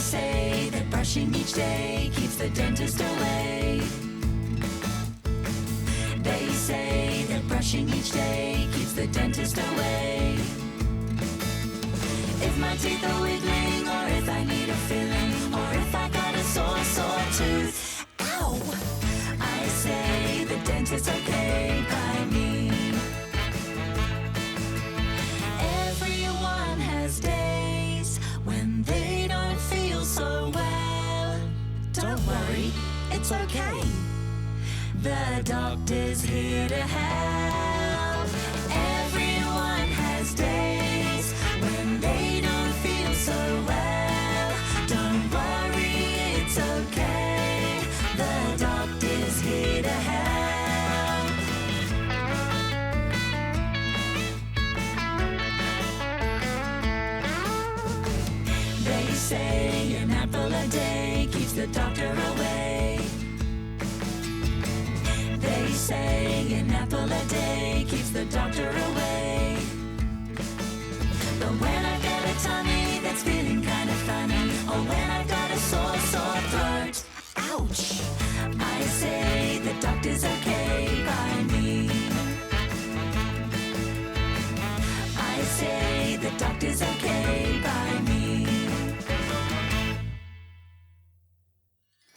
say that brushing each day keeps the dentist away. They say that brushing each day keeps the dentist away. If my teeth are wiggling, or if I need a filling, or if I got a sore tooth, ow! I say the dentist's okay by me. Everyone has days when they don't feel so well. Don't worry, it's okay. The doctor's here to help. Everyone has days when they don't feel so well. Don't worry, it's okay. The doctor's here to help. They say an apple a day keeps the doctor away. They say an apple a day keeps the doctor away. But when